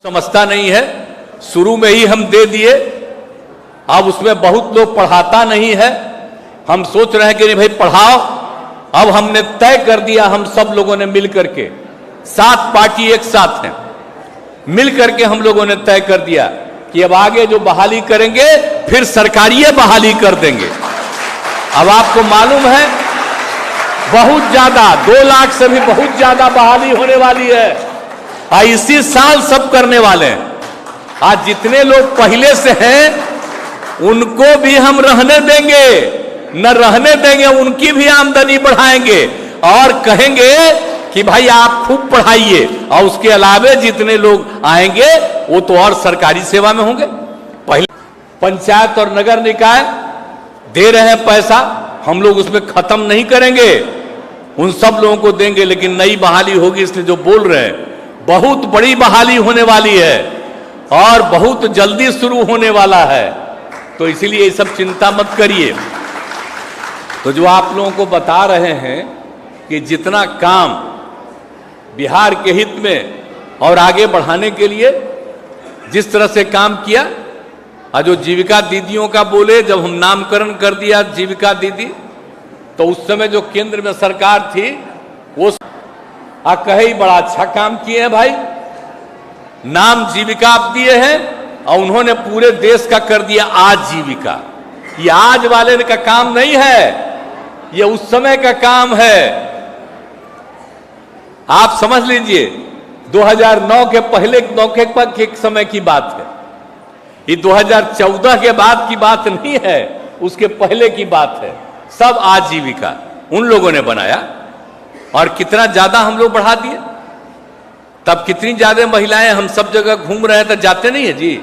समझता नहीं है। शुरू में ही हम दे दिए, अब उसमें बहुत लोग पढ़ाता नहीं है। हम सोच रहे हैं कि नहीं भाई पढ़ाओ। अब हमने तय कर दिया, हम सब लोगों ने मिल करके, 7 पार्टी एक साथ हैं, मिल करके हम लोगों ने तय कर दिया कि अब आगे जो बहाली करेंगे फिर सरकारी बहाली कर देंगे। अब आपको मालूम है बहुत ज्यादा 2 लाख से भी बहुत ज्यादा बहाली होने वाली है और इसी साल सब करने वाले हैं। आज जितने लोग पहले से हैं उनको भी हम रहने देंगे, न रहने देंगे, उनकी भी आमदनी बढ़ाएंगे और कहेंगे कि भाई आप खूब पढ़ाइए। और उसके अलावे जितने लोग आएंगे वो तो और सरकारी सेवा में होंगे। पहले पंचायत और नगर निकाय दे रहे हैं पैसा, हम लोग उसमें खत्म नहीं करेंगे, उन सब लोगों को देंगे। लेकिन नई बहाली होगी, इसलिए जो बोल रहे हैं बहुत बड़ी बहाली होने वाली है और बहुत जल्दी शुरू होने वाला है। तो इसीलिए ये सब चिंता मत करिए। तो जो आप लोगों को बता रहे हैं कि जितना काम बिहार के हित में और आगे बढ़ाने के लिए जिस तरह से काम किया, और जो जीविका दीदियों का बोले, जब हम नामकरण कर दिया जीविका दीदी, तो उस समय जो केंद्र में सरकार थी वो कहे बड़ा अच्छा काम किए हैं भाई, नाम जीविका आप दिए हैं और उन्होंने पूरे देश का कर दिया आजीविका। ये आज वाले का काम नहीं है, ये उस समय का काम है। आप समझ लीजिए 2009 के पहले मौके पर के समय की बात है, ये 2014 के बाद की बात नहीं है, उसके पहले की बात है। सब आजीविका उन लोगों ने बनाया और कितना ज्यादा हम लोग बढ़ा दिए। तब कितनी ज्यादा महिलाएं, हम सब जगह घूम रहे हैं तो जाते नहीं है जी,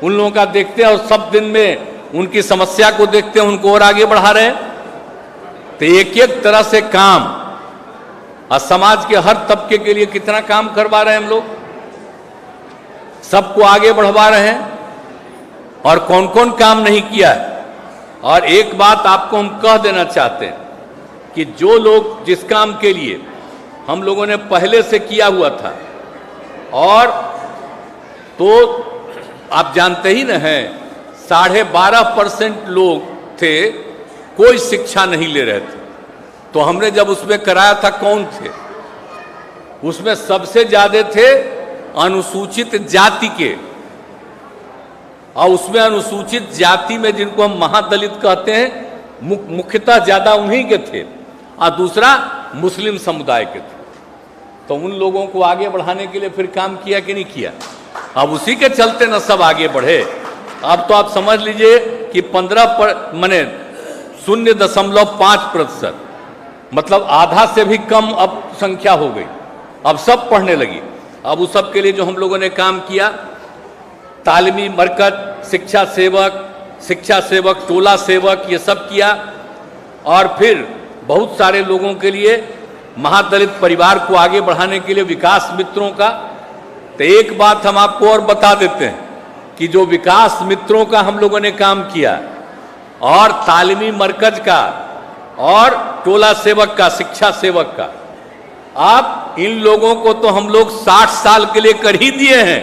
उन लोगों का देखते हैं और सब दिन में उनकी समस्या को देखते हैं, उनको और आगे बढ़ा रहे हैं। तो एक एक तरह से काम और समाज के हर तबके के लिए कितना काम करवा रहे हैं हम लोग, सबको आगे बढ़वा रहे हैं। और कौन कौन काम नहीं किया है। और एक बात आपको हम कह देना चाहते हैं कि जो लोग जिस काम के लिए हम लोगों ने पहले से किया हुआ था, और तो आप जानते ही न हैं 12.5% लोग थे कोई शिक्षा नहीं ले रहे थे। तो हमने जब उसमें कराया था, कौन थे उसमें सबसे ज्यादा थे अनुसूचित जाति के, और उसमें अनुसूचित जाति में जिनको हम महादलित कहते हैं मुख्यतः ज्यादा उन्हीं के थे, और दूसरा मुस्लिम समुदाय के थे। तो उन लोगों को आगे बढ़ाने के लिए फिर काम किया कि नहीं किया। अब उसी के चलते न सब आगे बढ़े। अब तो आप समझ लीजिए कि 0.5% मतलब आधा से भी कम अब संख्या हो गई, अब सब पढ़ने लगी। अब उस सब के लिए जो हम लोगों ने काम किया, तालीमी मरकज, शिक्षा सेवक, टोला सेवक, ये सब किया। और फिर बहुत सारे लोगों के लिए महादलित परिवार को आगे बढ़ाने के लिए विकास मित्रों का। तो एक बात हम आपको और बता देते हैं कि जो विकास मित्रों का हम लोगों ने काम किया, और तालीमी मरकज का, और टोला सेवक का, शिक्षा सेवक का, आप इन लोगों को तो हम लोग 60 साल के लिए कर ही दिए हैं।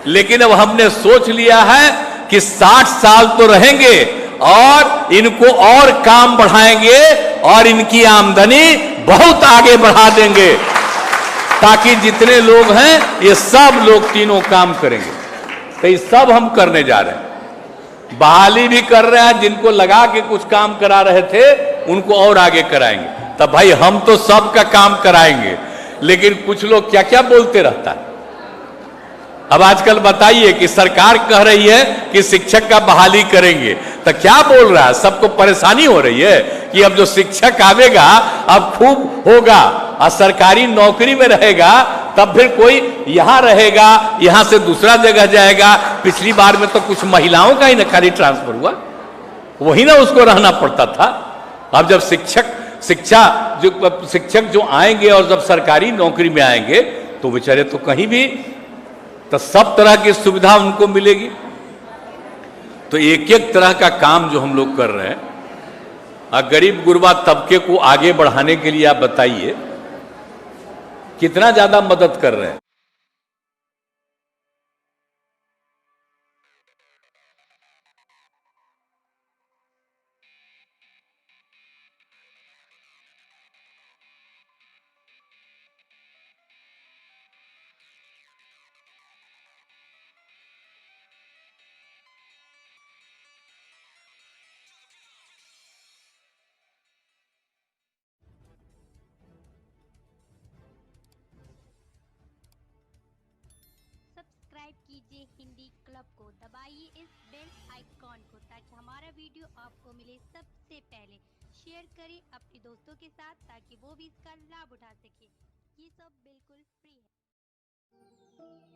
लेकिन अब हमने सोच लिया है कि 60 साल तो रहेंगे और इनको और काम बढ़ाएंगे और इनकी आमदनी बहुत आगे बढ़ा देंगे, ताकि जितने लोग हैं ये सब लोग तीनों काम करेंगे। तो ये सब हम करने जा रहे हैं। बहाली भी कर रहे हैं, जिनको लगा के कुछ काम करा रहे थे उनको और आगे कराएंगे। तब भाई हम तो सबका काम कराएंगे, लेकिन कुछ लोग क्या क्या बोलते रहता है। अब आजकल बताइए कि सरकार कह रही है कि शिक्षक का बहाली करेंगे, तो क्या बोल रहा है, सबको परेशानी हो रही है कि अब जो शिक्षक आवेगा अब खूब होगा और सरकारी नौकरी में रहेगा, तब फिर कोई यहां रहेगा, यहां से दूसरा जगह जाएगा। पिछली बार में तो कुछ महिलाओं का ही न खाली ट्रांसफर हुआ, वही ना उसको रहना पड़ता था। अब जब शिक्षक जो आएंगे और जब सरकारी नौकरी में आएंगे तो बेचारे तो कहीं भी, तो सब तरह की सुविधा उनको मिलेगी। तो एक एक तरह का काम जो हम लोग कर रहे हैं, गरीब गुरबा तबके को आगे बढ़ाने के लिए आप बताइए कितना ज्यादा मदद कर रहे हैं। हिंदी क्लब को दबाइए इस बेल आइकॉन को ताकि हमारा वीडियो आपको मिले सबसे पहले। शेयर करें अपने दोस्तों के साथ ताकि वो भी इसका लाभ उठा सके। ये सब बिल्कुल फ्री है।